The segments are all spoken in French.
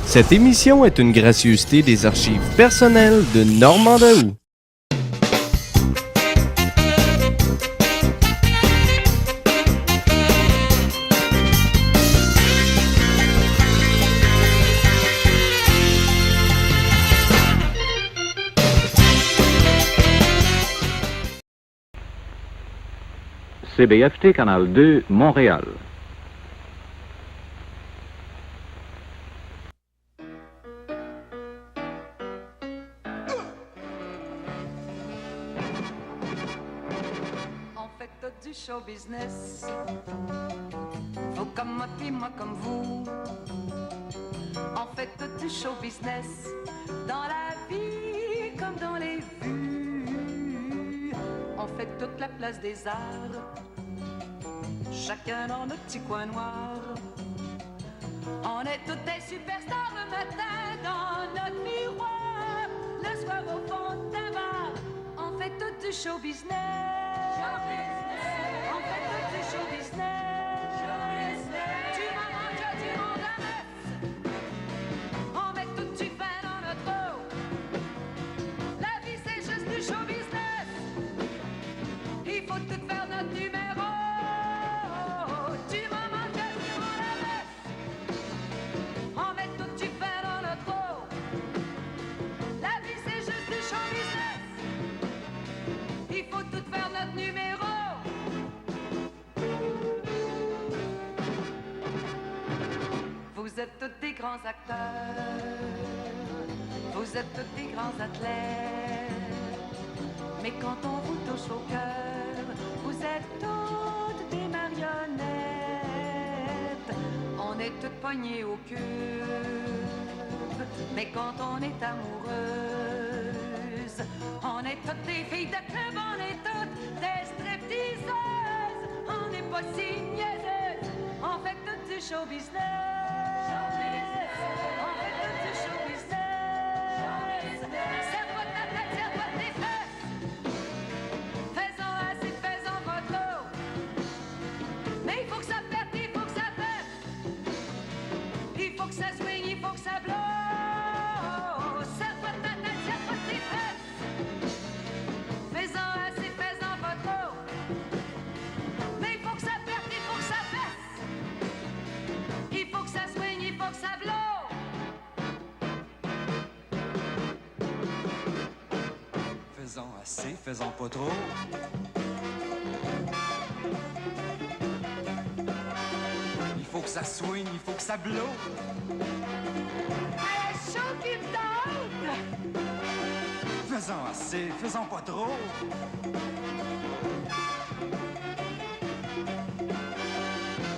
Cette émission est une gracieuseté des archives personnelles de Normand Daoust. CBFT Canal 2, Montréal. En fait du show business, faut comme moi puis moi comme vous. En fait du show business, dans la vie comme dans les vues. On fait toute la place des arts, chacun dans notre petit coin noir. On est toutes des superstars le matin dans notre miroir, le soir au fond d'un bar. On fait tout du show business. On fait tout du show business. Tu m'en manges, tu m'en ramasses. On met tout du pain dans notre eau. La vie c'est juste du show business. Il faut tout faire notre numéro. Tu m'en manges, tu m'en ramasses. On met tout du pain dans notre eau. La vie c'est juste du show business. Il faut tout faire notre numéro. Vous êtes tous des grands acteurs, vous êtes tous des grands athlètes. Mais quand on vous touche au cœur, vous êtes toutes des marionnettes. On est toutes poignées au cul. Mais quand on est amoureuse, on est toutes des filles de club, on est toutes des stripteaseuses. On n'est pas si niaiseuses, on fait tout du show business. On fait tout du show business. Serre-toi ta tête, serre-toi tes fesses. Fais-en assez, fais-en pas trop. Mais il faut que ça pète, il faut que ça pète. Il faut que ça swing, il faut que ça blow. Serre-toi ta tête, serre-toi tes fesses. Fais-en assez, fais-en pas trop. Mais il faut que ça pète, il faut que ça pète. Il faut que ça swing, il faut que ça blow. Faisons assez, faisons pas trop. Il faut que ça swing, il faut que ça blow. À la show qui me tente. Faisons assez, faisons pas trop.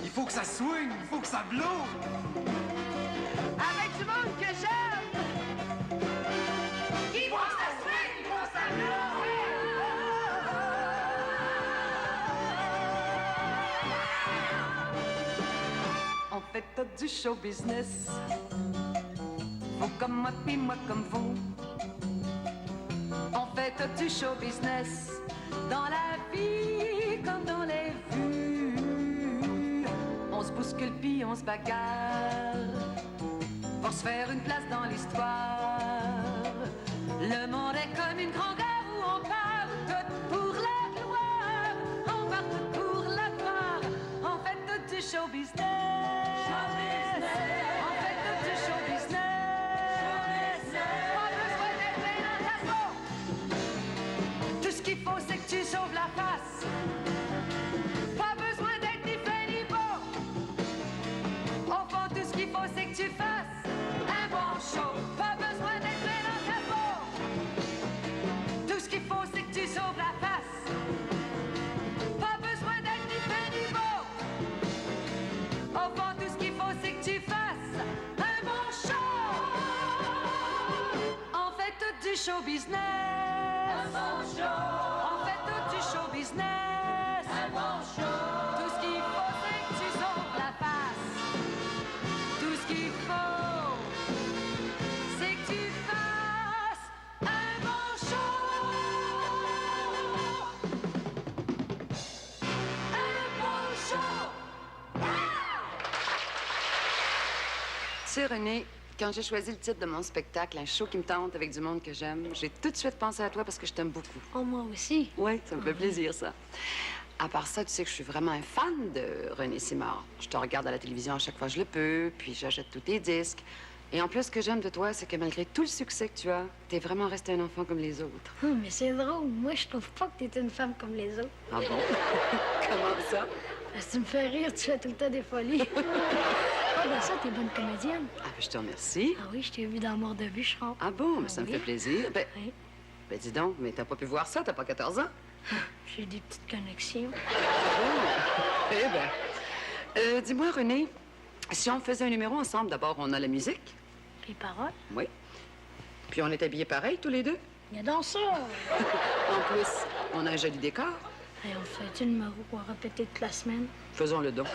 Il faut que ça swing, il faut que ça blow. Avec du monde que j'aime. Il faut que ça swing, il faut que ça blow. On fait tout du show business. Vous comme moi, puis moi comme vous. On fait tout du show business. Dans la vie comme dans les vues. On se bouscule puis on se bagarre pour se faire une place dans l'histoire. Le monde est comme une grande gare où on part tout pour la gloire. On part tout pour la gloire. On fait tout du show business. On fait tout du show business. Pas besoin d'être plein dans ta peau. Tout ce qu'il faut c'est que tu sauves la face. Pas besoin d'être ni fait ni beau. Au fond tout ce qu'il faut c'est que tu fasses un bon show. Pas besoin d'être plein dans ta peau. Tout ce qu'il faut c'est que tu sauves la face. Pas besoin d'être ni fait ni beau. Au fond tout ce qu'il faut c'est que tu fasses un bon show. On fait tout du show business. Un bon show. On fait tout du show business. Un bon show. Tout ce qu'il faut c'est que tu sauves la face. Tout ce qu'il faut c'est que tu fasses un bon show. Un bon show. C'est René quand j'ai choisi le titre de mon spectacle, un show qui me tente avec du monde que j'aime, j'ai tout de suite pensé à toi parce que je t'aime beaucoup. Oh, moi aussi. Oui, ça me fait plaisir, ça. À part ça, tu sais que je suis vraiment un fan de René Simard. Je te regarde à la télévision à chaque fois que je le peux, puis j'achète tous tes disques. Et en plus, ce que j'aime de toi, c'est que malgré tout le succès que tu as, t'es vraiment resté un enfant comme les autres. Oh, mais c'est drôle. Moi, je trouve pas que t'es une femme comme les autres. Ah bon? Comment ça? Parce que tu me fais rire, tu fais tout le temps des folies. Ah, ben ça, t'es bonne comédienne. Ah, ben, je te remercie. Ah oui, je t'ai vu dans Mort de Bûcheron. Ah bon? Mais ça me oui. fait plaisir. Ben, Oui. ben, dis donc, mais t'as pas pu voir ça, t'as pas 14 ans? J'ai des petites connexions. Eh ben. Dis-moi, René, si on faisait un numéro ensemble, d'abord, on a la musique. Les paroles? Oui. Puis on est habillés pareil, tous les deux. Il y a dans ça. En plus, on a un joli décor. Et on fait une numéro pour répéter toute la semaine. Faisons-le donc.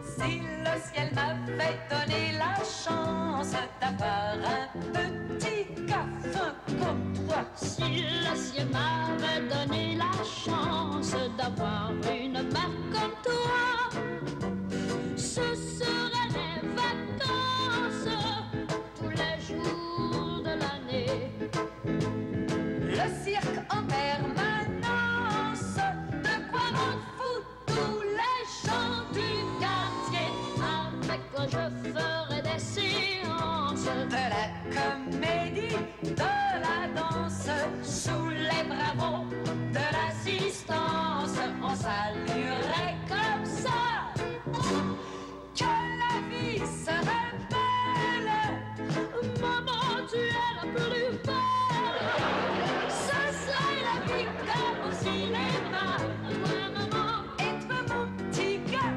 Si le ciel m'avait donné la chance d'avoir un petit garçon comme toi, Si le ciel m'avait donné la chance d'avoir une mère comme toi, ce seraient les vacances tous les jours de l'année. le cirque en permanence, de quoi rendre fou tous les gens du quartier. Avec toi, je ferai des séances. De la comédie, de la danse, sous les bravos de l'assistance, on saluerait comme ça que la vie serait belle. Maman, tu es la plus belle. Ce serait la vie comme au cinéma. Toi, maman, Et toi, mon petit gars,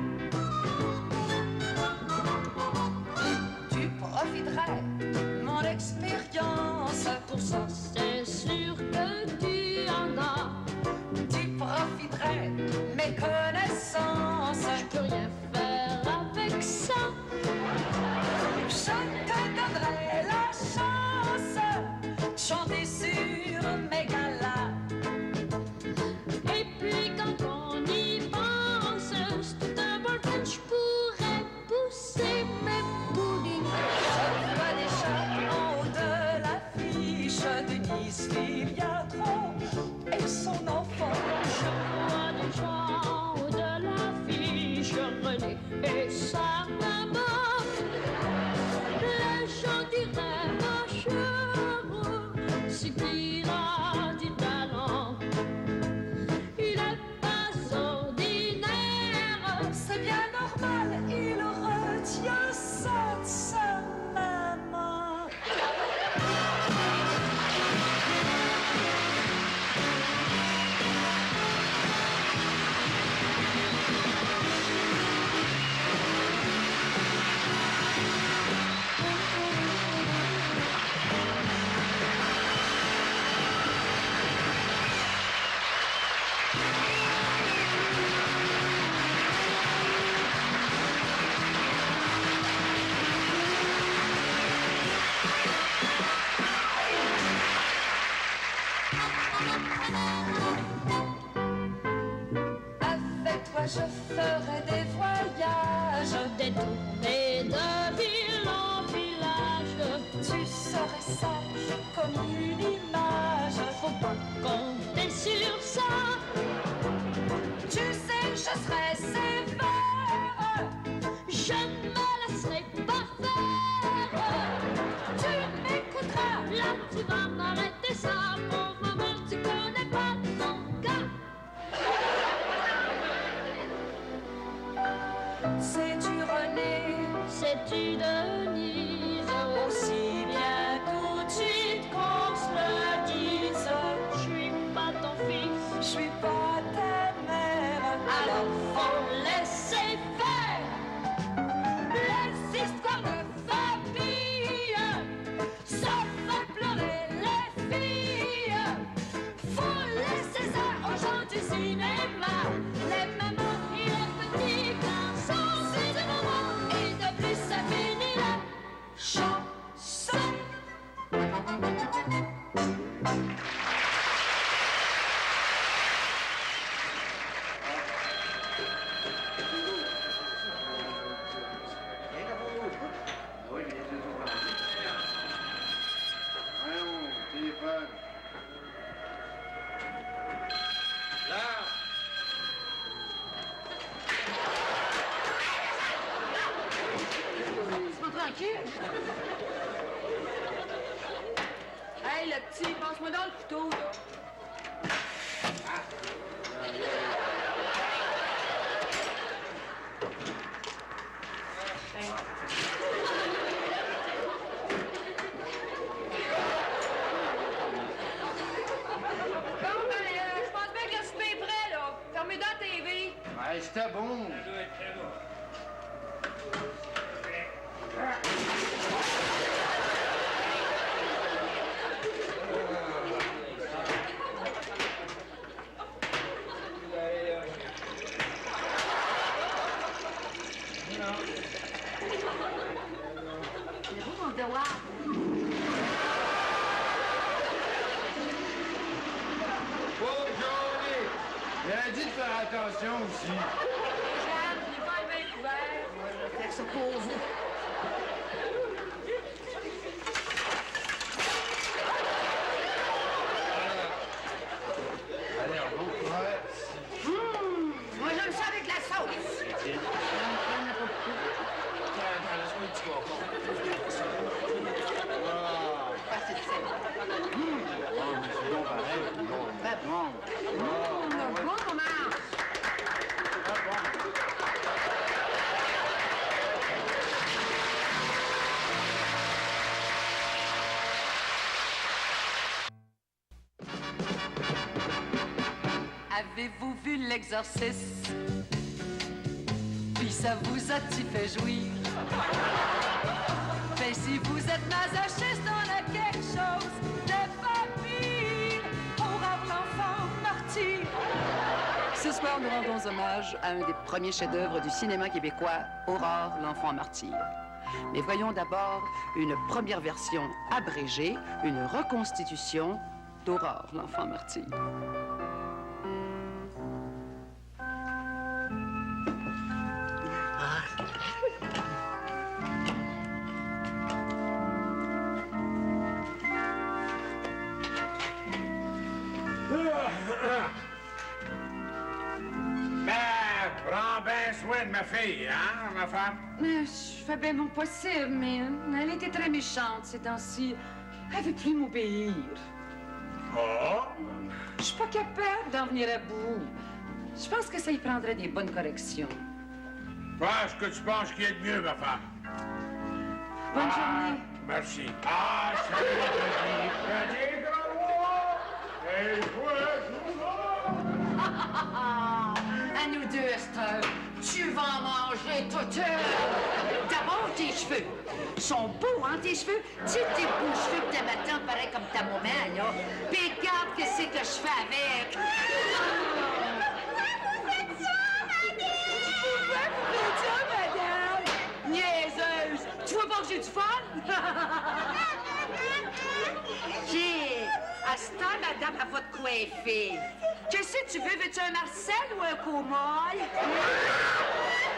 tu profiterais de mon expérience. pour ça, c'est sûr que tu en as. Tu profiterais de mes connaissances. Je peux rien faire avec ça. Je te donnerai la chance de chanter sur mes galas. Et puis quand on y pense, c'est tout un bon fait, je pourrais pousser mes boulines. Je vois déjà en haut de l'affiche Denise Filiatro et son enfant. Je vois des gens au de l'affiche, René et sa maman. Les gens diraient ma chère, c'est qu'il a du talent. Il est pas ordinaire. C'est bien normal, il retient ça de sa maman. Avec toi je ferai des voyages, Des tournées de ville en village. tu serais sage comme une image. Faut pas compter sur ça. Tu sais, je serai sévère, Je ne me laisserai pas faire. tu m'écouteras. Là, tu vas m'arrêter ça. Mon maman, tu connais pas ton gars. C'est-tu René, Sais-tu, Denise, aussi bien tout de suite qu'on se le dise. je suis Hey, c'était bon. C'est beau, mon devoir. Oh, Johnny! Il a dit de faire attention aussi. Jeanne, je n'ai pas le bain couvert. Moi, je vais faire ça pour vous. Allez, on va. Ouais. Moi, j'aime ça avec la sauce. Tiens, laisse-moi un petit cocon. Pas assez de sel. Oh, mais c'est bon pareil. Bon. Bon, maman. Avez-vous vu l'exorciste? Puis ça vous a-t-il fait jouir? Mais si vous êtes masochiste, on a quelque chose de pas pire. Aurore l'enfant martyr. Ce soir, nous rendons hommage à un des premiers chefs-d'œuvre du cinéma québécois, Aurore l'enfant martyr. Mais voyons d'abord une première version abrégée, une reconstitution d'Aurore l'enfant martyr. Ben, prends bien soin de ma fille, hein, ma femme? Je fais bien mon possible, mais elle était très méchante ces temps-ci. Elle veut plus m'obéir. Oh? Je suis pas capable d'en venir à bout. Je pense que ça y prendrait des bonnes corrections. Fais ce que tu penses qui est le mieux, ma femme. Bonne journée. Merci. Ah, salut, petit gros! Et À nous deux, Esther. Tu vas en manger toute. D'abord, tes cheveux. Sont beaux, hein, tes cheveux? Tu sais, tes beaux cheveux que t'as matin, pareil comme ta maman, là. Puis regarde qu'est-ce que je fais avec. Pourquoi vous faites ça, madame? Niaiseuse. Tu vois pas que j'ai du fun? À ce temps, madame, elle va te coiffer. Qu'est-ce que tu veux? Veux-tu un Marcel ou un cow-boy?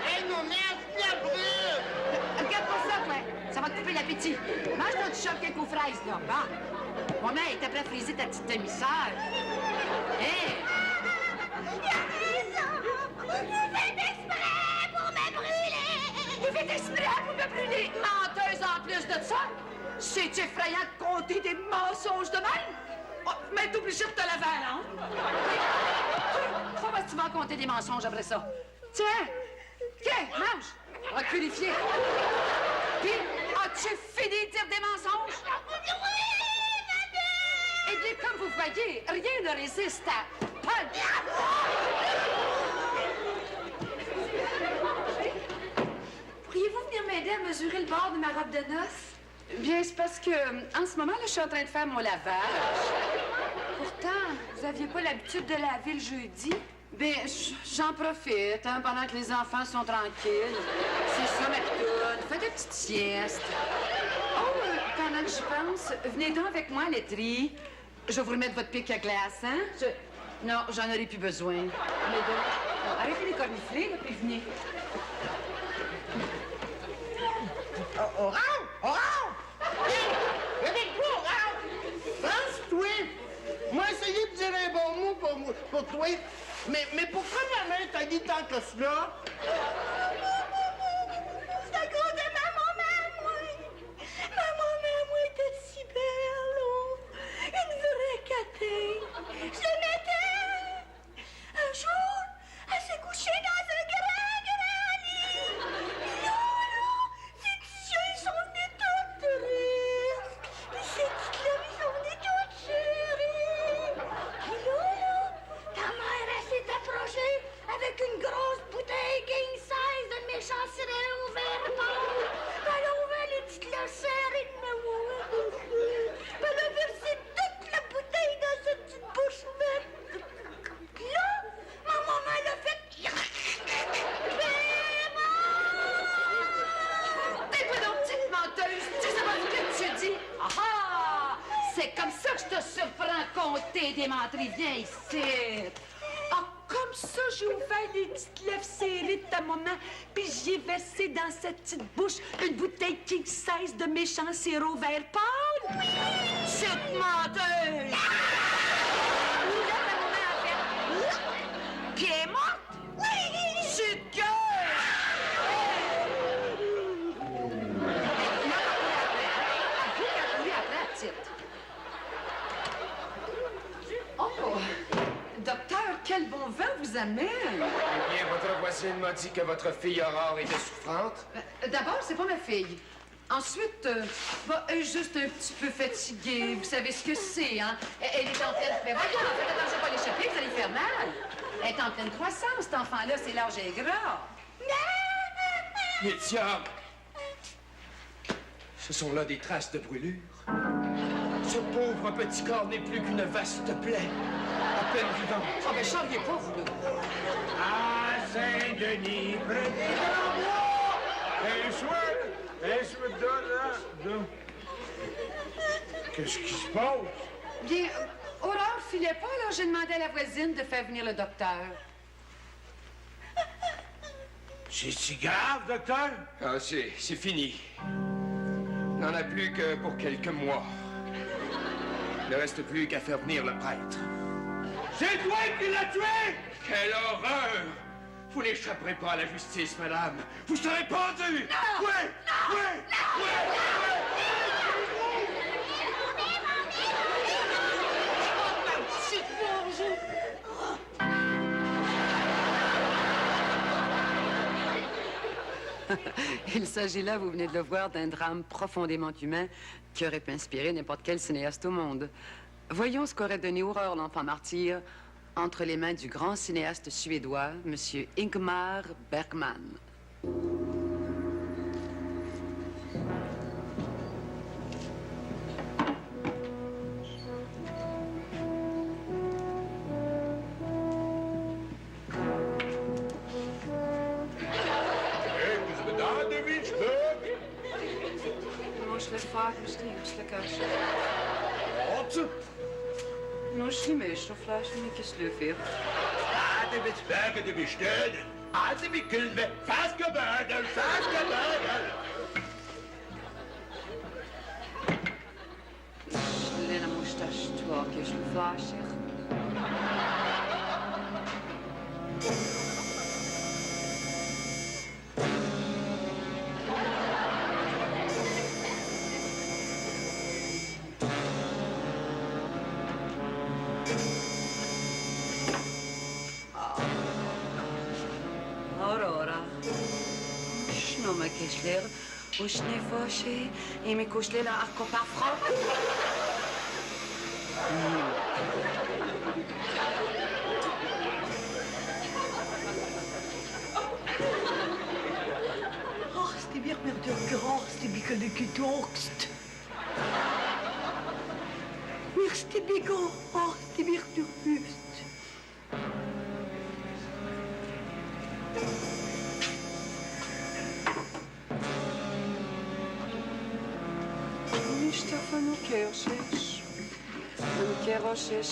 Hey, non, merde, la brûle! Regarde pas ça, toi. Ça va te couper l'appétit. Mange ton petit choc aux fraises, là. Bon. Mon mère est après à friser ta petite demi-sœur. Hé! Il a raison! Vous faites exprès pour me brûler! Vous faites exprès pour me brûler! Menteuse en plus de ça! C'est effrayant de compter des mensonges de même! Oh, mais t'es obligé de te laver la langue! Comment tu vas compter des mensonges après ça? Tiens! Tiens, mange! On va te purifier! Puis, as-tu fini de dire des mensonges? Oui, madame! Eh bien, comme vous voyez, rien ne résiste à Punch! Pourriez-vous venir m'aider à mesurer le bord de ma robe de noces? Bien, c'est parce que, en ce moment, là, je suis en train de faire mon lavage. Pourtant, vous aviez pas l'habitude de laver le jeudi? Bien, j'en profite, hein, pendant que les enfants sont tranquilles. C'est ça, ma pitoune. Faites des petites siestes. Oh, pendant que j'y pense, venez donc avec moi à l'étrie. Je vais vous remettre votre pic à glace, hein? Non, j'en aurai plus besoin. Venez donc. Non, arrêtez les corniflés, là, puis venez. Orange! Orange! Réveille-toi, Orange! France-toi! Moi, essayé de dire un bon mot pour toi. Mais pourquoi ma mère t'a dit tant que cela? C'est à cause de ma maman, moi! Ma maman, moi, était si belle, là. Une vraie catin. Je l'aimais. Un jour, elle s'est couchée dans un grand lit. Là, ces petits chiens, ils sont venus tous tristes. Puis ces petites lames, ils sont venus toutes chéries. Puis là, ta mère, elle s'est approchée avec une grosse démenterie. Viens ici. Ah, comme ça, j'ai ouvert les petites lèvres serrées de ta maman, puis j'y ai versé dans cette petite bouche une bouteille king size de méchant sirop vert pâle. Oui! Chute menteuse! Où là, ta maman a fait? Puis elle est morte? Oui! Chute gueule! Oh! Docteur, quel bon vent vous amène! Eh bien, votre voisine m'a dit que votre fille Aurore était souffrante. D'abord, c'est pas ma fille. Ensuite, elle est juste un petit peu fatiguée. Vous savez ce que c'est, hein? Elle est en pleine... Mais voyons, faites attention à pas l'échapper, vous allez faire mal. Elle est en pleine croissance, cet enfant-là. C'est large et gras. Mais diable! Ce sont là des traces de brûlure. Ce pauvre petit corps n'est plus qu'une vaste plaie, à peine vivante. Oh, ben, charriez pas, vous, là. À Saint-Denis, prenez dans moi! Un soin de donne, là. Qu'est-ce qui se passe? Bien, Aurore filait pas, alors j'ai demandé à la voisine de faire venir le docteur. C'est si grave, docteur? Ah, c'est fini. Il n'en a plus que pour quelques mois. Il ne reste plus qu'à faire venir le prêtre. C'est toi qui l'as tué! Quelle horreur! Vous n'échapperez pas à la justice, madame. Vous serez pendue! Non! Oui! Non! Oui! Non! Il s'agit là, vous venez de le voir, d'un drame profondément humain qui aurait pu inspirer n'importe quel cinéaste au monde. Voyons ce qu'aurait donné horreur l'enfant martyr entre les mains du grand cinéaste suédois, M. Ingmar Bergman. Nog niet meer, zo flash niet gesleuverd. Hadi met werken de besteden. Hadi met kulve. Vastgebeurden, vastgebeurden. Lena moustache, toi, que je le flash. Aurora. Nu mă cheșler, ușne foșe, e mi cușle la acopa frot. Oh, c'était bien de grand, c'était bien que le gedorkst. Mir c'était bien, oh, c'était bien de hust. Stefan Kersches. Een Kersches.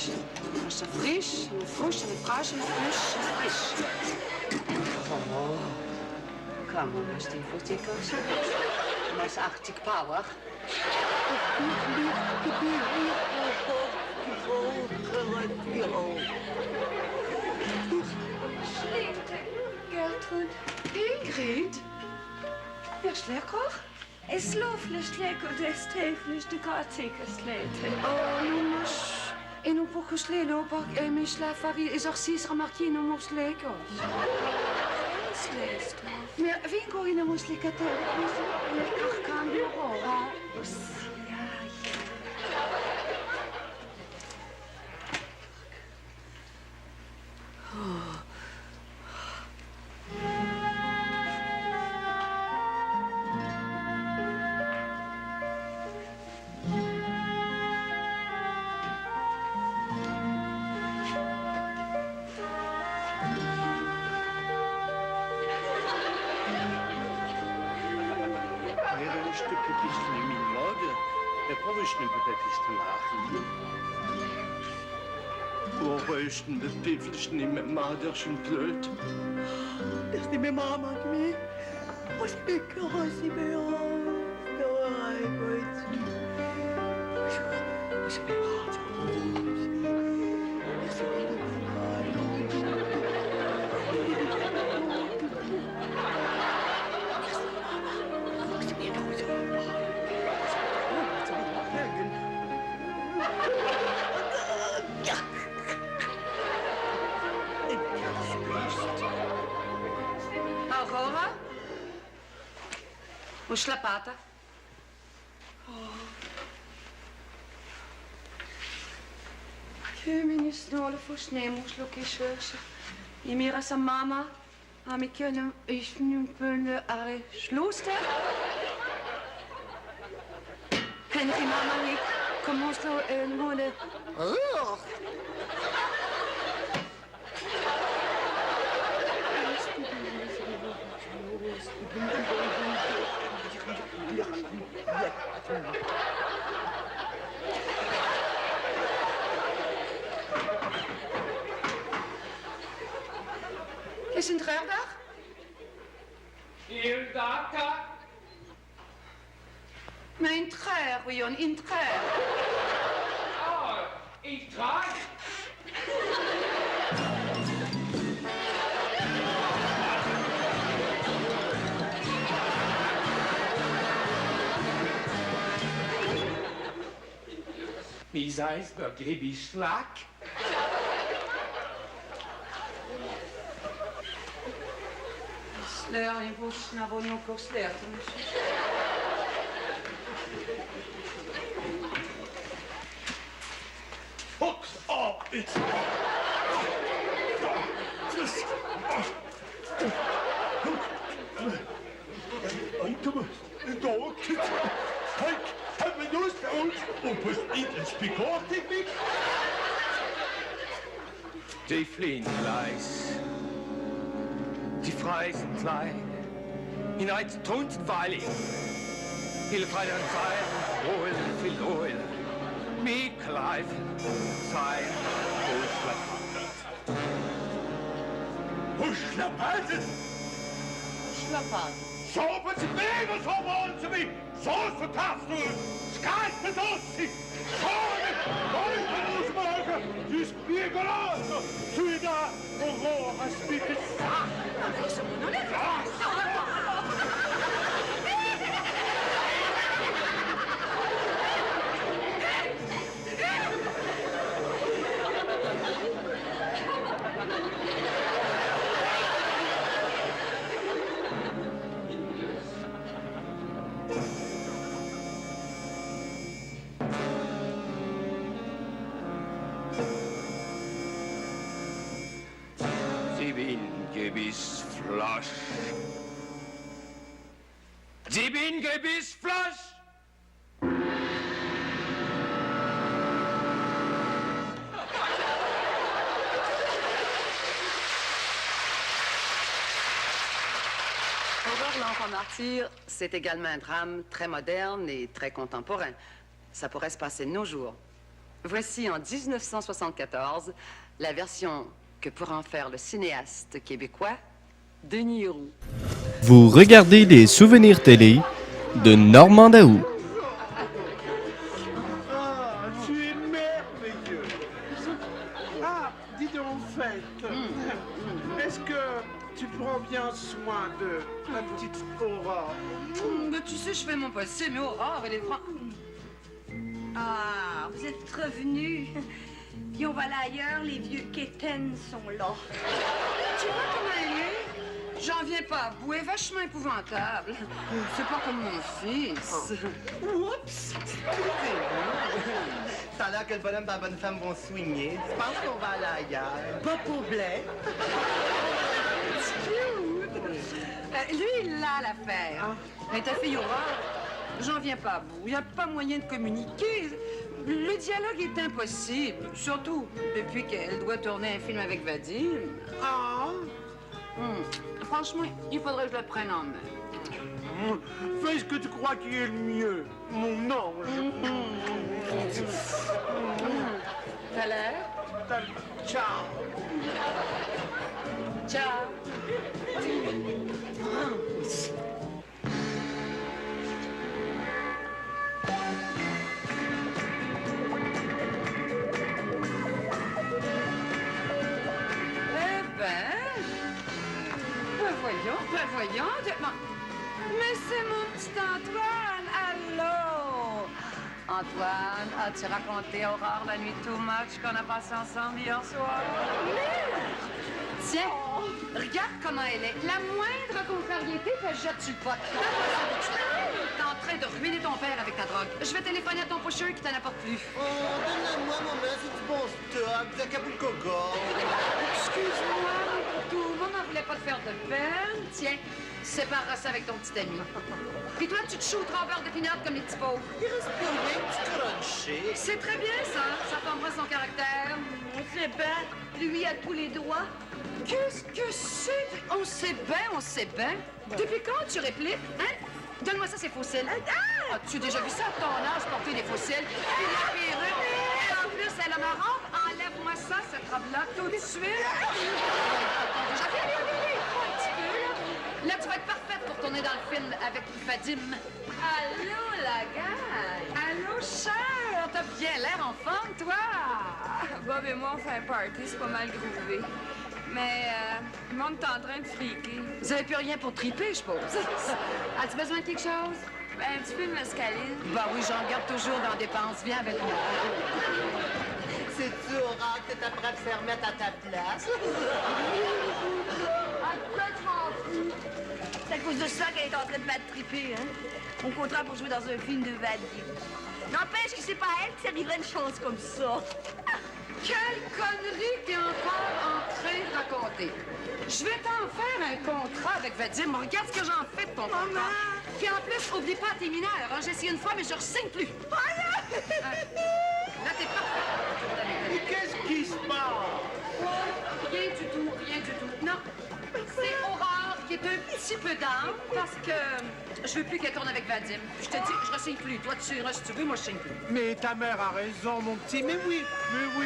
Was er fris, een froes, een fraas, een plus, fris. Oh, come on, was die voor die Kersches? Was Arctic Power. Gertrud. Ingrid? Is lekker? Es lovligt lekker, det er stevligt, det kan ikke slete. Oh, nu moest... En nu på kuslele op, en mijn slaafari is arcis remarqué, nu moest lekker. Maar wie går in en moest lekker til? Lekker kan du ha. Ohrröschen mit Piffelchen im Maderchen blöd. Das ist nicht mehr Mama, mir. Was ist mir Aurora? Wo ist la pata? Kymini snåle for snemorslukke i sjøse. I mira sa mamma. Har vi kunnet isnumpunne are slåste? Henry mamma ni kommer slå ölhålet. Is een trouwdag? Heel data. Mijn treur, Wion, in treur. Oh, ik draai. Wie heißt der Babyschlag? Sleur in bussen, waar nog ook sleur. Fuchs ab, jetzt! Die fliehen leis, die freisen klein, in ein Tunten Weiling, Hilfreien sein, wohl, viel wohl, wie klein sein, Huschlapaten! Slapaat. Så på til bæver, så var til mig! Så så tafsnul! Skarpt med dossi! Så er det! Volkenusmørke! De spirkulaser! Syda og råre spikket sammen! Sie bin gewiss Flasch. Sie bin gewiss Flasch. Aurore l'enfant martyr, c'est également un drame très moderne et très contemporain. Ça pourrait se passer de nos jours. Voici en 1974 la version que pourra en faire le cinéaste québécois Denis Roux. Vous regardez les souvenirs télé de Normand Daou. Ah, tu es merveilleux! Ah, dis donc, fait, est-ce que tu prends bien soin de la petite Aurore? Ben, tu sais, je fais mon possible, mais Aurore, elle est Ah, vous êtes revenus. Puis on va aller ailleurs, les vieux quétaines sont là. Tu vois comment elle est? J'en viens pas à bout, elle est vachement épouvantable. C'est pas comme mon fils. Oups! Ça a l'air que le bonhomme et la bonne femme vont soigner. Je pense qu'on va aller ailleurs. Pas pour blé. Lui, il a l'affaire. Mais ta fille Aurore, j'en viens pas à bout. Il n'y a pas moyen de communiquer. Le dialogue est impossible. Surtout depuis qu'elle doit tourner un film avec Vadim. Ah, Franchement, il faudrait que je le prenne en main. fais ce que tu crois qui est le mieux, mon ange. T'as l'air? Ciao. Ciao. Voyons. Mais c'est mon petit Antoine, allô? Antoine, as-tu raconté à Aurore la nuit too much qu'on a passé ensemble hier soir? Tiens, regarde comment elle est. La moindre contrariété fait jette sur le pot. T'es en train de ruiner ton père avec ta drogue. Je vais téléphoner à ton pusher qui t'en apporte plus. Oh, donne-moi, maman, c'est du bon stock, d'Acapulco Gold. Excuse-moi, mon tout le monde n'en voulait pas te faire de peine. Tiens, sépare ça avec ton petit ami. Puis toi, tu te shooteras au beurre de pinard comme les petits pauvres. Il reste plus rien que tu crunché. C'est très bien, ça. Ça formera son caractère. On sait bien, lui a tous les droits. Qu'est-ce que c'est? On sait bien. Depuis quand tu répliques, hein? Donne-moi ça, ces fossiles. As-tu déjà vu ça à ton âge, porter des fossiles? Puis la perruque. Et en plus, elle a ma robe. Enlève-moi ça, cette robe-là, tout de suite. Déjà, viens, un petit peu, là. Là, tu vas être parfaite pour tourner dans le film avec Vadim. Allô, la gang. Allô, cher. T'as bien l'air en forme, toi. Bob et moi, on fait un party, c'est pas mal groové. Mais le monde est en train de friquer. Vous avez plus rien pour triper, je suppose. As-tu besoin de quelque chose? Ben, un petit peu de mescaline. Bah oui, j'en garde toujours dans dépenses. Viens avec moi. C'est-tu Aurore que t'as prêt à te faire mettre à ta place? C'est à cause de ça qu'elle est en train de battre triper, hein? On comptera pour jouer dans un film de Vadim. N'empêche que c'est pas elle qui s'arriverait une chance comme ça. Quelle connerie t'es encore en train de raconter. Je vais t'en faire un contrat avec Vadim. Regarde ce que j'en fais de ton contrat. Puis en plus, oublie pas, t'es mineur. Hein? J'ai essayé une fois, mais je re-signe plus. Là, t'es parfait. Mais qu'est-ce qui se passe? Rien du tout. Non, c'est Aurore qui est un petit peu down parce que je veux plus qu'elle tourne avec Vadim. Je te dis, je re-signe plus. Toi, tu iras si tu veux, moi, je signe plus. Mais ta mère a raison, mon petit. Mais oui,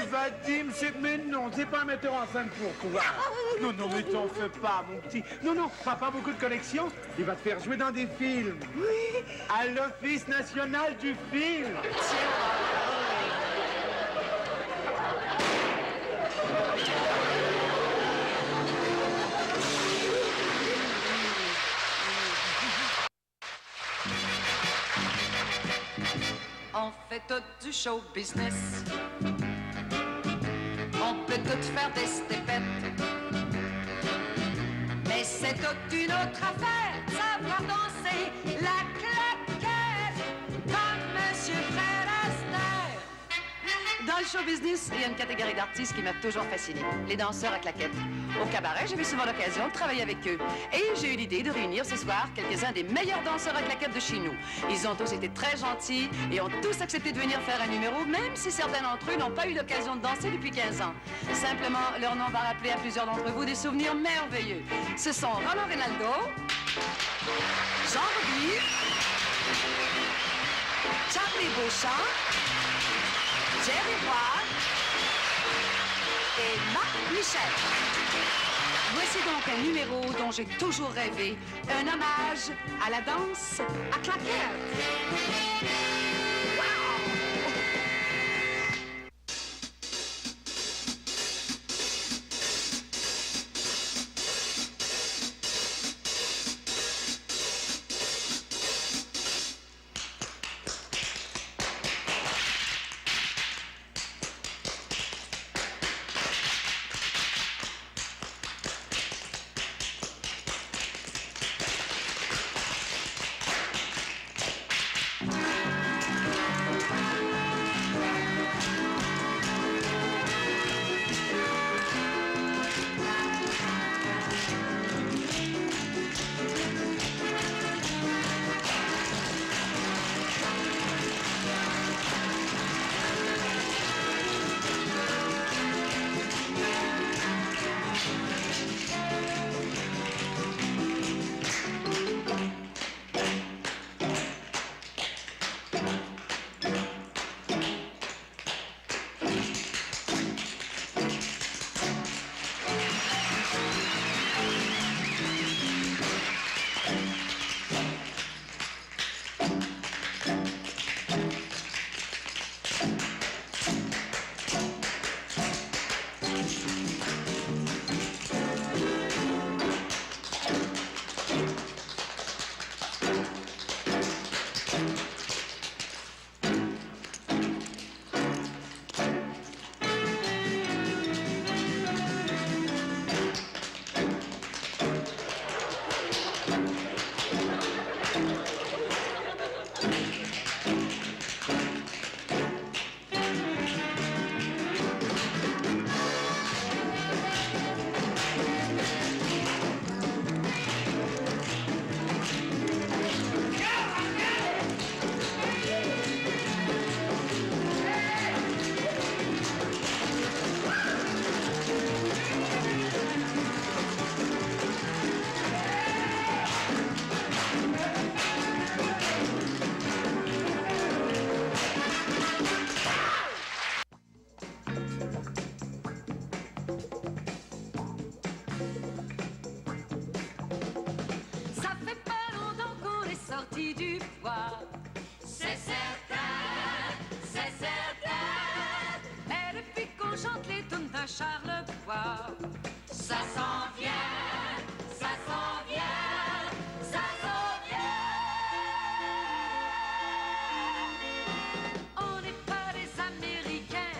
Vadim, mais non, c'est pas un metteur en scène pour toi. Non, mais t'en fais pas, mon petit. Non, papa a beaucoup de connexions. Il va te faire jouer dans des films. Oui. À l'Office national du film. On fait tout du show business. On peut tout faire des stépètes. Mais c'est toute une autre affaire, savoir danser la claquette comme Monsieur Fred Astaire. Dans le show business, il y a une catégorie d'artistes qui m'a toujours fascinée, les danseurs à claquettes. Au cabaret, j'avais souvent l'occasion de travailler avec eux. Et j'ai eu l'idée de réunir ce soir quelques-uns des meilleurs danseurs à claquettes de chez nous. Ils ont tous été très gentils et ont tous accepté de venir faire un numéro, même si certains d'entre eux n'ont pas eu l'occasion de danser depuis 15 ans. Simplement, leur nom va rappeler à plusieurs d'entre vous des souvenirs merveilleux. Ce sont Roland Rinaldo, Jean Roby, Charlie Beauchamp, Jerry Roy et Marc Michel. Voici donc un numéro dont j'ai toujours rêvé, un hommage à la danse à claquettes. Ça fait pas longtemps qu'on est sorti du bois. C'est certain, c'est certain. Et depuis qu'on chante les tunes de Charlevoix, ça s'en vient, ça s'en vient, ça s'en vient. On n'est pas des Américains,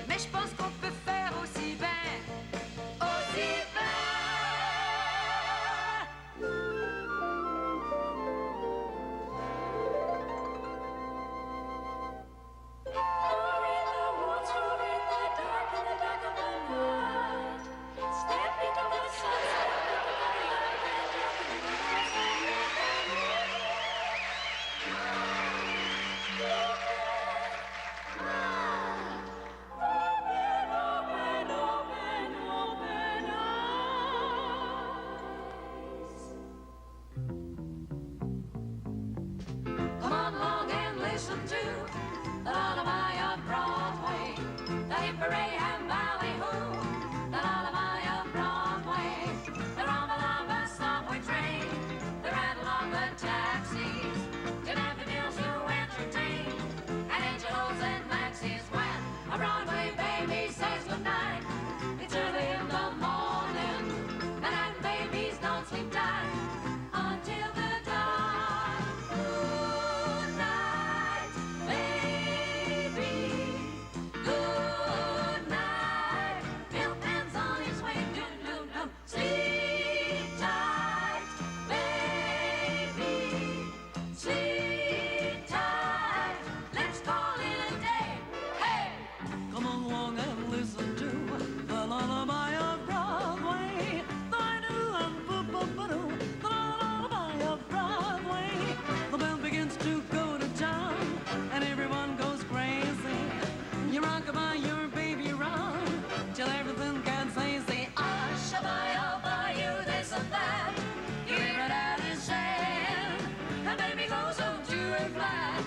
mais je pense qu'on peut faire aussi bien, aussi bien. Come on along and listen to the lullaby of Broadway, the hip hooray and ballyhoo, the lullaby of Broadway, the rumble of a subway train, the rattle of the taxis, the daffodils who entertain, and Angelos and Maxie's when a Broadway baby says goodnight. It's early in the morning, Manhattan babies don't sleep tight until the dawn. Good night, baby. Good night. Milkman's on his way. Doom, doom, doom. Sleep tight, baby. Sleep tight. Let's call it a day. Hey! Come along and listen to the lullaby of Broadway. The lullaby of Broadway. The band begins to go to town, and everyone goes crazy. You rock about your baby round till everything can say, I'll buy you this and that. You hear it out his hand, and baby goes home to her flat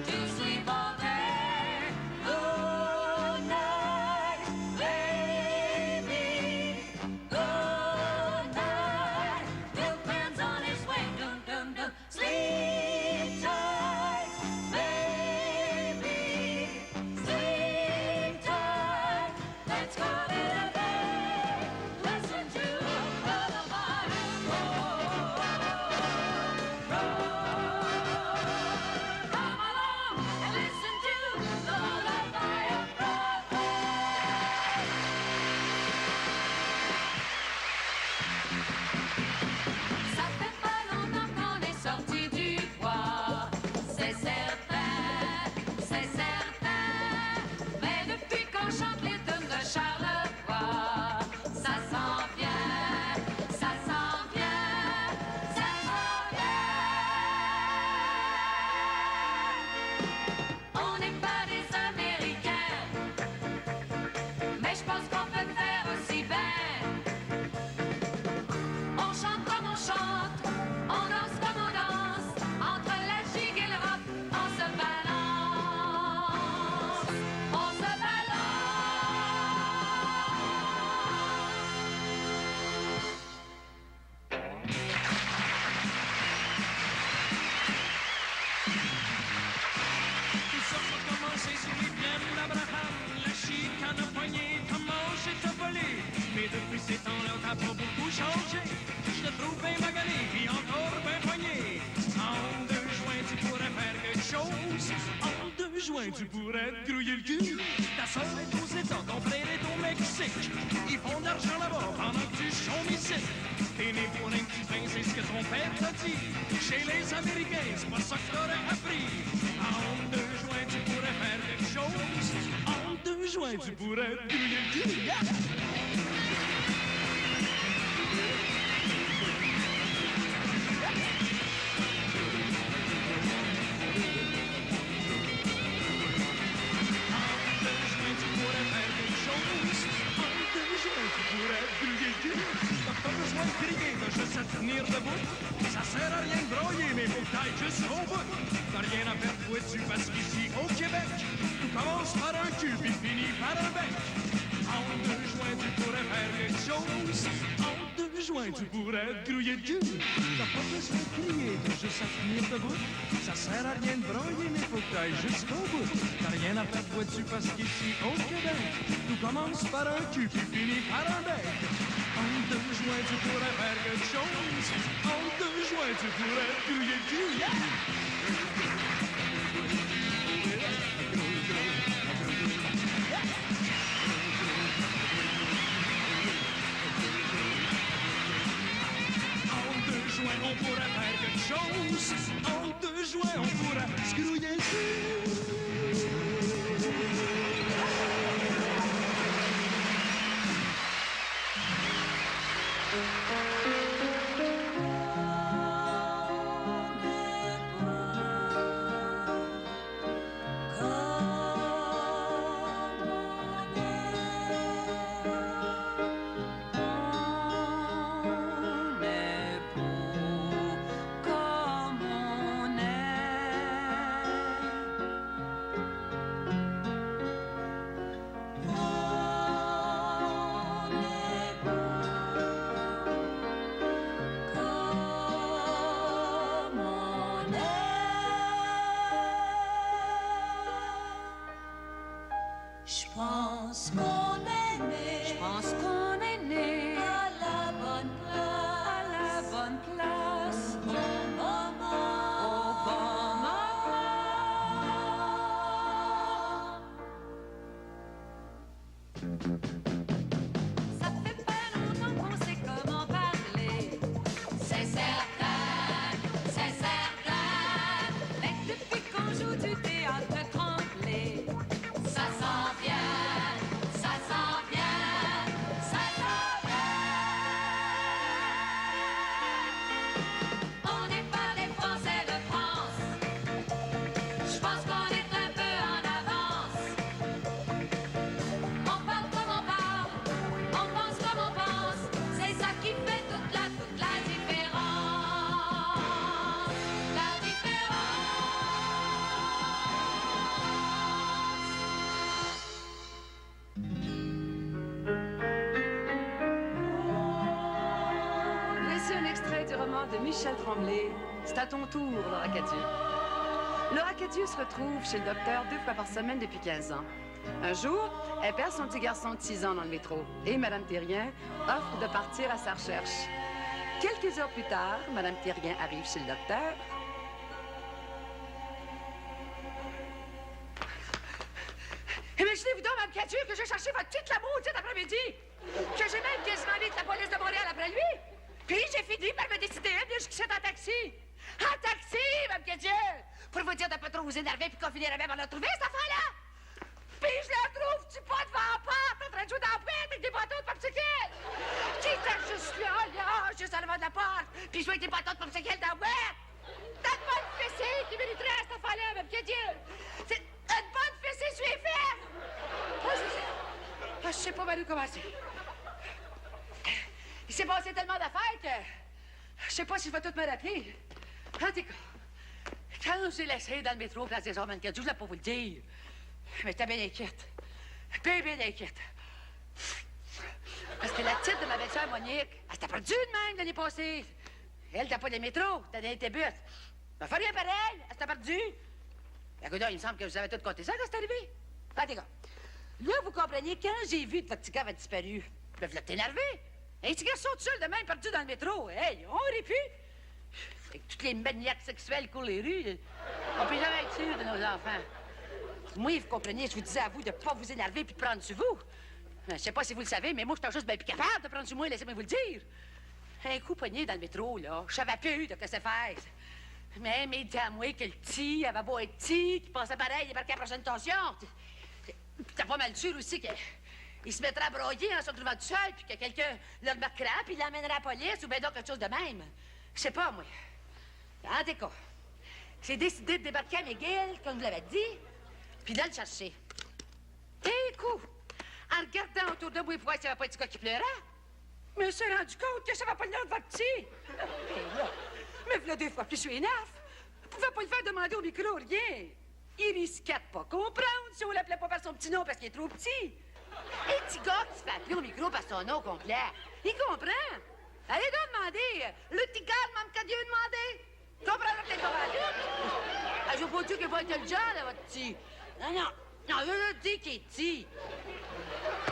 to sleep all day. Good night, baby. Good night. Milkman's on his way. Dum dum dum. Sleep tight, baby. Sleep tight. Let's call it a day. Listen to the lullaby. Come along and listen to the lullaby of Ça fait pas longtemps qu'on est sorti du bois, c'est certain, c'est certain. Mais depuis qu'on chante les tunes de Charlevoix, ça s'en vient, ça s'en vient, ça s'en vient. On n'est pas des Américains, mais je pense qu'on peut faire aussi bien. On chante comme on chante, on danse comme on danse, entre la gigue et le rock, on se balance, on se Tout ça va commencer sur les plaines d'Abraham. La chicane a pogné, t'as mangé, t'as volé. Mais depuis ces temps-là, t'as pas beaucoup changé. Je te trouve bien magané, puis encore bien pogné. En 2 juin, tu pourrais faire quelque chose. En 2 juin, tu pourrais te grouiller le cul. Ta soeur est aux États, ton frère est au Mexique. Ils font de l'argent là-bas pendant que tu chômes ici. T'es né pour un petit pain, c'est ce que ton père t'a dit. Chez les Américains, c'est pas ça que t'aurais appris. En 2 juin, tu pourrais faire quelque chose. En 2 juin, tu pourrais te grouiller le cul. Yeah! T'as pas besoin de crier, t'as juste à tenir debout. Ça sert à rien de broyer, mais faut que t'ailles jusqu'au bout. T'as rien à perdre, toi, dessus, parce qu'ici, au Québec, tout commence par un cul, puis finit par un bec. En joint, tu pourrais te grouiller de cul. T'as pas besoin de crier, t'as juste à tenir debout. Ça sert à rien de broyer, mais faut que t'ailles jusqu'au bout. T'as rien à faire, vois-tu, parce qu'ici, au Québec, tout commence par un cul, puis finit par un bec. En 2 joints, tu pourrais faire quelque chose. En 2 joints, tu pourrais te grouiller de cul. On pourrait faire quelque chose. En 2 joints, on pourrait se grouiller le cul. De Michel Tremblay. C'est à ton tour, Laura Cadieux. Laura Cadieux se retrouve chez le docteur 2 fois par semaine depuis 15 ans. Un jour, elle perd son petit garçon de 6 ans dans le métro et Mme Thérien offre de partir à sa recherche. Quelques heures plus tard, Mme Thérien arrive chez le docteur. Imaginez-vous donc, Mme Cadieux, que j'ai cherché votre petite l'amour cet après-midi, que j'ai même quasiment vite la police de Montréal après lui. Puis j'ai fini par me décider de venir jusqu'ici en taxi. En taxi, Mme Cadieux! Pour vous dire de pas trop vous énerver puis qu'on finirait même à la trouver, cette affaire-là! Puis je la trouve-tu pas devant la porte, en train de jouer dans la pète avec des bâtons de popsicle? Qui était juste là, juste en devant de la porte, puis jouer avec des bâtons de popsicle dans la boîte? T'as une bonne fessée qui mériterait cette affaire-là, Mme Cadieux! C'est une bonne fessée sur les fesses! Je sais pas mal où commencer. Il s'est passé tellement d'affaires que je sais pas si je vais tout me rappeler. En tout cas, quand j'ai laissé dans le métro place des Hommes, je voulais pas vous le dire. Mais j'étais bien inquiète. Bien inquiète. Parce que la petite de ma belle-sœur Monique, elle s'était perdue de même l'année passée. Elle n'était pas dans le métro, elle était dans les buts. Elle fait rien pareil, elle s'était perdue. Écoute, il me semble que vous avez tout compté ça quand c'est arrivé. En tout cas, là, vous comprenez, quand j'ai vu que votre petit gars avait disparu, là, vous l'êtes énervé. Un petit garçon tout seul de même perdu dans le métro. Hey, on aurait pu. Avec toutes les maniaques sexuelles courent les rues, on peut jamais être sûr de nos enfants. Moi, vous comprenez, je vous disais à vous de pas vous énerver puis de prendre sur vous. Je sais pas si vous le savez, mais moi, je suis juste bien plus capable de prendre sur moi, laissez-moi vous le dire. Un coup pogné dans le métro, là, je savais plus de que c'est faire. Mais dit à moi que le petit avait beau être petit, qu'il pensait pareil, il débarquait à la prochaine tension. T'as pas mal sûr aussi qu'il se mettrait à broyer en se retrouvant tout seul, puis que quelqu'un le remarquera, puis il l'emmènerait à la police, ou bien donc quelque chose de même. Je sais pas, moi. En tout cas, j'ai décidé de débarquer à McGill, comme vous l'avez dit, puis de le chercher. Et coup, en regardant autour de moi pour voir s'il n'y avait pas un petit gars qui pleurait, je me suis rendu compte que ça va pas le nom de votre petit. Et là, mais voilà 2 fois plus je suis énerve. Je pouvais pas le faire demander au micro, rien. Il risquait de pas comprendre si on l'appelait pas par son petit nom parce qu'il est trop petit. Un petit gars qui se fait appeler au micro par son nom complet, il comprend. Allez donc demander. Le petit gars, même qu'à Dieu demander. Tu comprends peut-être pas vite? Je veux pas dire qu'il va être le genre, là, votre petit. Non, je dis qu'il est petit.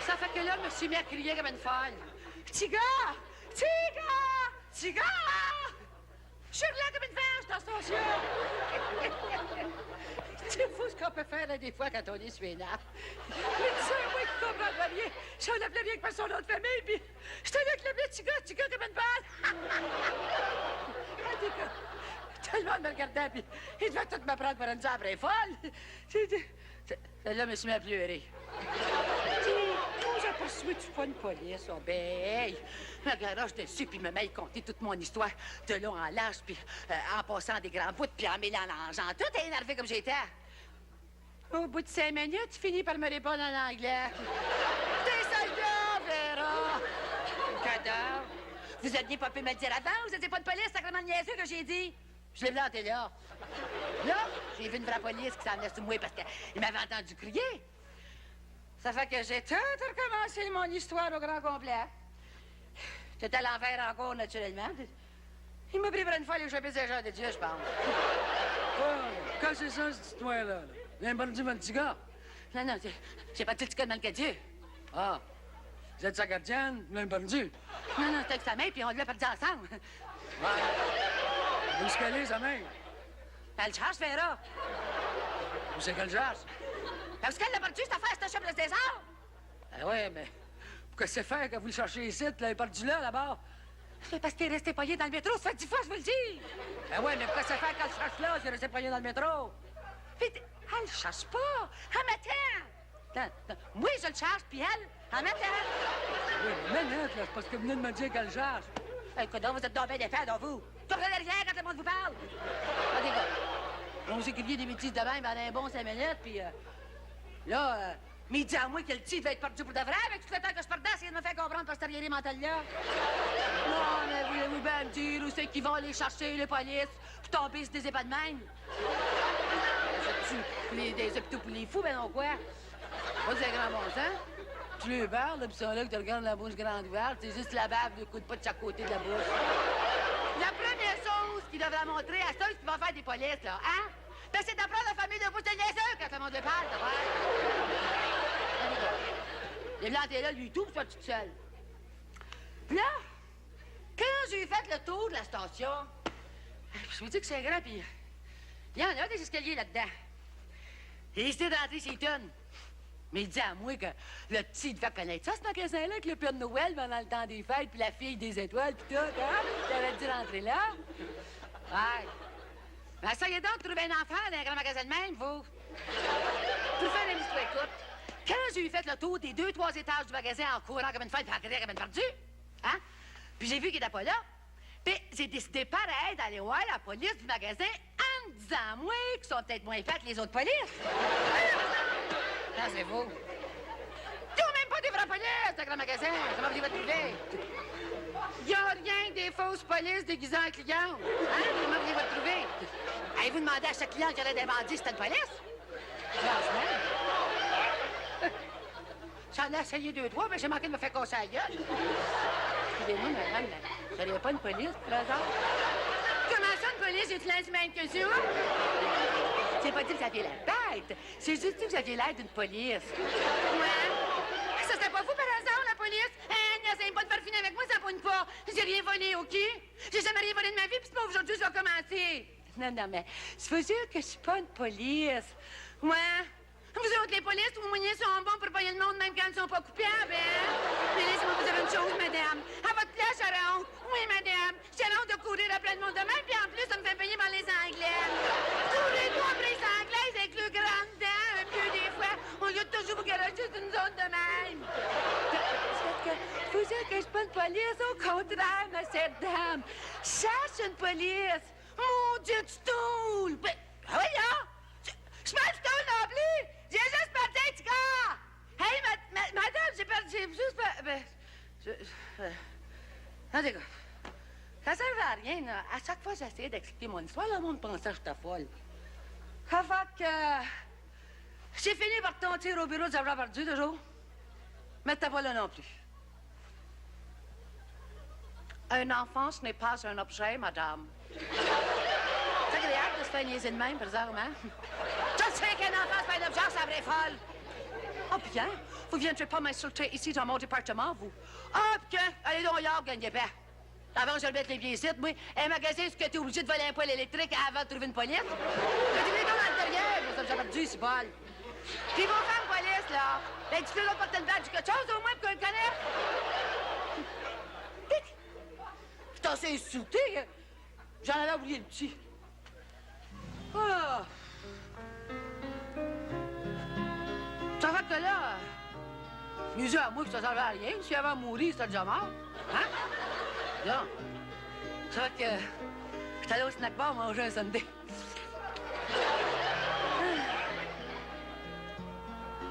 Ça fait que là, je me suis mis à crier comme une folle. Petit gars! Petit gars! Petit gars! Je suis là comme une vache dans ce station. C'est fou ce qu'on peut faire là, des fois quand on est suénard. Mais tu sais, moi qui comprends pas bien, j'en appelais bien que par son nom de famille, puis je t'ai là que le petit gars comme une balle. Tout le monde me regardait, puis il devait tout me prendre pour une diable folle. Là, je me suis mis à pleurer. J'ai poursuivi du pas une police, oh, ben, me garoche dessus, puis me met à conter toute mon histoire de long en large, puis en passant des grands bouts, puis en mélangeant tout, énervé comme j'étais. Au bout de 5 minutes, tu finis par me répondre en anglais. T'es soldat, Vera! Cadavre! Vous aviez pas pu me le dire avant, vous étiez pas de police, sacrément niaiseux que j'ai dit. Je l'ai planté là. Là, j'ai vu une vraie police qui s'en venait sur moi parce qu'il m'avait entendu crier. Ça fait que j'ai tout recommencé mon histoire au grand complet. J'étais à l'envers encore, naturellement. Il m'a pris pour une fois les chapitres des gens de Dieu, je pense. Quand c'est ça, cette histoire-là? Viens pas dire mon petit gars. Non, j'ai pas dit le petit gars de Malcadieu. Ah. Vous êtes sa gardienne? Vous l'avez perdu? Non, c'était avec sa mère, puis on l'a perdu ensemble. Ouais. Où est-ce qu'elle est, sa mère? Elle cherche, Vera. Où c'est qu'elle cherche? Parce qu'elle l'a perdu, cette affaire, cette chambre des arts. Ah ouais, mais qu'est-ce que c'est faire quand vous le cherchez ici? Tu l'avez perdu là-bas? C'est parce que t'es resté poigné dans le métro, ça fait 10 fois, je vous le dis. Ah ouais, mais pourquoi c'est faire quand je cherche là, j'ai resté poigné dans le métro? Puis, elle cherche pas. Elle m'attend. Moi, je le cherche, puis elle m'attend. Oui, mais minute, là, c'est parce que vous venez de me dire qu'elle cherche. Écoute, vous êtes dans bien des faits, dans vous. Tournez derrière quand le monde vous parle. Regardez, gars. On vous écriviez des bêtises de même pendant un bon 5 minutes, puis là, mais il dit à moi que le petit devait être perdu pour de vrai, avec tout le temps que je perdais, essayait de me faire comprendre par cette arriérée mentale-là. Non, mais voulez-vous bien me dire où c'est qu'ils vont aller chercher les polices pour tomber sur des épées de même? Des hôpitaux pour les fous, ben non, quoi? Pas du grand bon sens. Tu les parles, puis ça là que tu regardes la bouche grande ouverte, c'est juste la bave de coups de pas de chaque côté de la bouche. La première chose qu'il devrait montrer à ceux qui vont faire des polices, là, hein? Ben, c'est d'apprendre la famille de bouche de niaiseux quand le monde le parle, ouais. Il est là, lui, tout, puis toi, toute seule. Puis là, quand j'ai fait le tour de la station, je me dis que c'est grand, puis il y en a des escaliers là-dedans. Et il décidé d'entrer chez Tonne. Mais il dit à moi que le petit devait connaître ça, ce magasin-là, avec le Père Noël pendant le temps des fêtes, puis la fille des étoiles, puis tout, hein? Il avait dit rentrer là. Ouais. Mais essayez donc de trouver un enfant dans un grand magasin de même, vous. Pour faire une histoire écoute, quand j'ai eu fait le tour des 2-3 étages du magasin en courant comme une folle, puis en criant comme une perdue, hein? Puis j'ai vu qu'il n'était pas là. Puis j'ai décidé pareil d'aller voir la police du magasin en me disant, moi, qu'ils sont peut-être moins faits que les autres polices. Là, c'est vous. Ils n'ont même pas des vraies polices, ce grand magasin. Comment vous allez trouver? Il n'y a rien des fausses polices déguisées en clients. Hein? Comment vous allez trouver? Avez-vous demandé à chaque client qui aurait des bandits si c'était une police? Franchement. J'en ai essayé 2-3, mais j'ai manqué de me faire casser la gueule. Excusez-moi, madame, vous n'avez pas une police, par hasard? Comment ça, une police? J'ai-tu l'air du même que ça? C'est pas dit que vous aviez la bête. C'est juste dit que vous aviez l'air d'une police. Ouais. Ça, c'était pas vous, par hasard, la police? N'essayez pas de faire finir avec moi, ça pogne pas. J'ai rien volé, OK? J'ai jamais rien volé de ma vie, puis c'est pas aujourd'hui que je vais commencer. Non, mais c'est pas sûr que je suis pas une police. Ouais. Vous autres, les polices, vos moyens sont bons pour payer le monde, même quand ils sont pas coupables, hein? Mais laissez-moi vous dire une chose, madame. À votre place, j'aurais honte. Oui, madame. J'ai honte de courir après le monde de même, puis en plus, ça me fait payer par les Anglais. Courez-nous après les Anglaises avec le grand dent, un peu des fois. On lieu de toujours vous garocher dans une zone de même. C'est vous dire que je suis pas une police, au contraire, ma chère dame. Cherche une police. Mon Dieu, tu stoules. Ben, oui, hein? Je m'en stoule non plus. J'ai juste perdu un petit gars! Hey, madame, j'ai juste non, d'accord. Ça servait à rien, là. À chaque fois que j'essayais d'expliquer mon histoire, le monde pensait que j'étais folle. Ça fait que... j'ai fini par tomber au bureau de avoir perdu, toujours. Mais t'es pas là non plus. Un enfant, ce n'est pas un objet, madame. C'est agréable de se faire niaiser de même, par exemple, hein? Tu sais qu'un enfant, c'est pas un objet, c'est la vraie folle. Oh, bien, vous viendrez pas m'insulter ici dans mon département, vous. Ah, bien, allez donc, y'a, gagnez pas. Avant, je vais mettre les pieds ici, moi. Un magasin, est-ce que t'es obligé de voler un poêle électrique avant de trouver une poignette? Mettez les dos dans le derrière, ça me j'aurais dû, c'est bol. Puis vos femmes police, là. Ben, tu peux leur porter une badge, quelque chose, au moins, pour qu'on le connaisse? Putain, c'est insulté, hein? J'en avais oublié le petit. Oh! Ça fait que là, nous à moi que ça servait à rien. Si avant de mourir, c'était déjà mort. Hein? Non. Ça fait que j'étais allé au snack bar manger un sundae.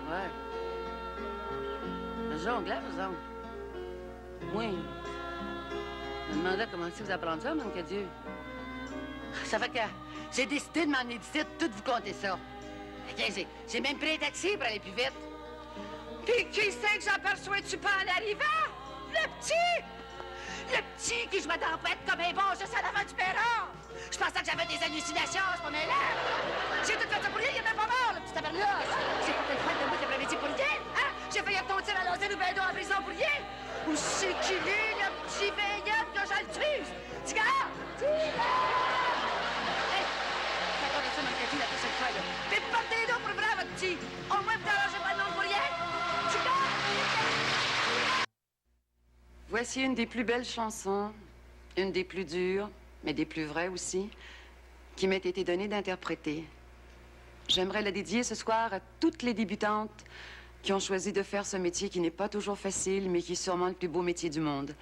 Ouais. Le jonglais, par exemple. Oui. Je me demandais comment si vous apprendre ça, même que Dieu. Ça fait que j'ai décidé de m'emmener d'ici, de tout vous compter ça. Okay, j'ai même pris un taxi pour aller plus vite. Puis qui c'est que j'aperçois-tu pas en arrivant? Le petit! Le petit qui jouait dans la poète comme un bon juste à l'avant du perron! Je pensais que j'avais des hallucinations à ce moment-là! J'ai tout fait ça pour rien, il est même pas mort, le petit tabarnak! J'ai fait une fête de bout l'après-midi pour rien, hein? J'ai failli retomber à l'osée ou ben en prison pour rien! Où c'est qu'il est, le petit veilleur que je le tue? Tu gardes? Tu la prochaine fois, là. Mais portez donc pour vrai, votre petit. Au moins, vous n'arrangez pas le nom pour rien. Voici une des plus belles chansons, une des plus dures, mais des plus vraies aussi, qui m'ait été donnée d'interpréter. J'aimerais la dédier ce soir à toutes les débutantes qui ont choisi de faire ce métier qui n'est pas toujours facile, mais qui est sûrement le plus beau métier du monde.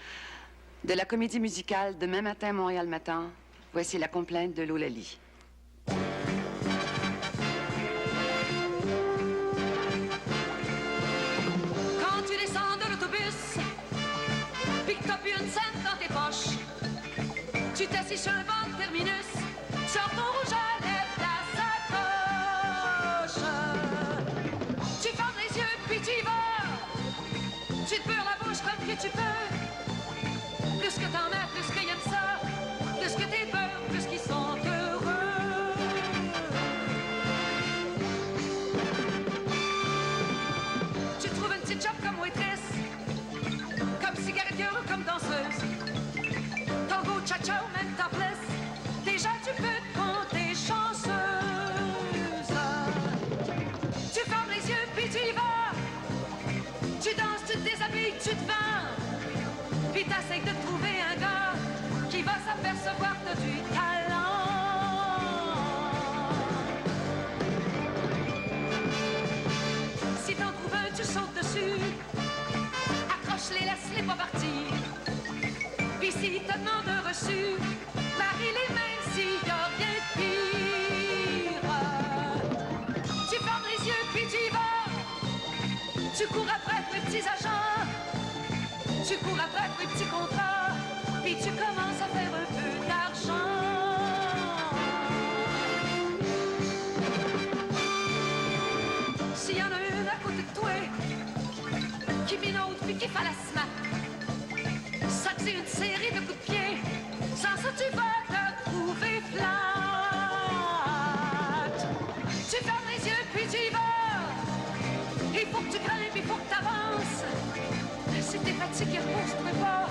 De la comédie musicale Demain matin, Montréal matin, voici la complainte de Lolali. Tu t'assis sur le banc de terminus, sors ton rouge à lèvres, ta sacoche. Tu fermes les yeux puis tu y vas. Tu te beurres la bouche comme que tu peux. Plus que t'en as, plus qu'ils aiment ça. Plus que t'es peur, plus qu'ils sont heureux. Tu trouves une petite job comme waitress, comme cigarettière ou comme danseuse. Tango, cha-cha ou même topless, déjà tu peux te compter chanceuse. Tu fermes les yeux puis tu y vas. Tu danses, tu te déshabilles, tu te vends. Puis t'essayes de trouver un gars qui va s'apercevoir que t'as du talent. Si t'en trouves un, tu sautes dessus. Accroche-les, laisse-les pas partir. Puis s'il te demande un reçu, marie-les même s'il y a rien de pire. Tu fermes les yeux puis tu y vas. Tu cours après les petits agents. Tu cours après les petits contrats. Puis tu commences à faire un peu d'argent. S'il y en a une à côté de toi qui minaude puis qui fait la smack, ça c'est une série de coups de pied. Sans ça tu vas te trouver flat. Tu fermes les yeux puis tu y vas. Il faut que tu grimpes, il faut que t'avances. Si t'es fatigué, repose-toi pas,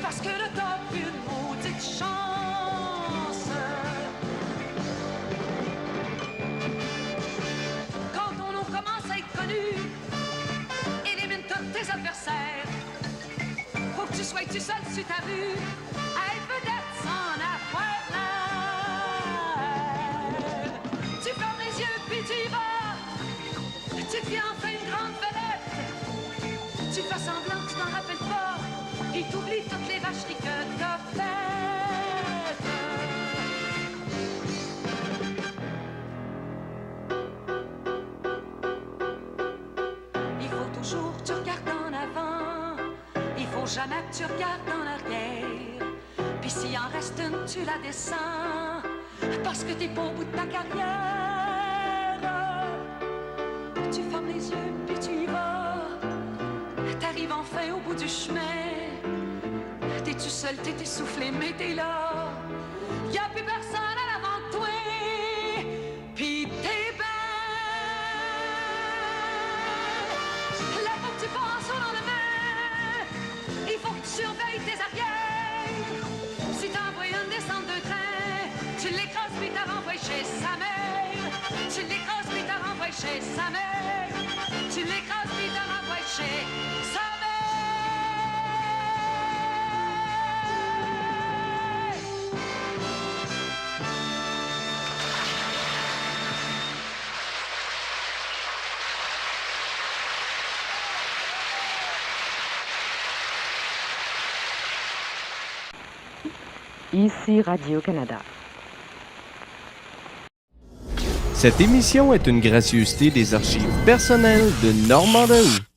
parce que là t'as une maudite chance. Quand ton nom commence à être connu, élimine tous tes adversaires. Faut que tu sois tout seul sur ta rue, à être vedette sans avoir l'air. Tu fermes les yeux puis tu y vas. Tu deviens enfin une grande vedette. Tu fais semblant que tu t'en rappelles pas, puis t'oublies toutes les vacheries que t'as faites. Il faut toujours que tu regardes en avant. Il faut jamais que tu regardes en arrière. Puis s'il en reste une, tu la descends, parce que t'es pas au bout de ta carrière. Tu fermes les yeux puis tu y vas. T'arrives enfin au bout du chemin. T'es T'es-tu seul, t'es essoufflé, mais t'es là. Y a plus personne à l'avant de toi. Pis t'es belle. Là, faut que tu penses au lendemain. Il faut que tu surveilles tes arrières. Si t'envoies une descente de train, tu l'écrases puis t'as renvoyé chez sa mère. Tu l'écrases puis t'as renvoyé chez sa mère. Tu l'écrases puis t'as renvoyé chez sa mère. Ici Radio-Canada. Cette émission est une gracieuseté des archives personnelles de Normand Dehou.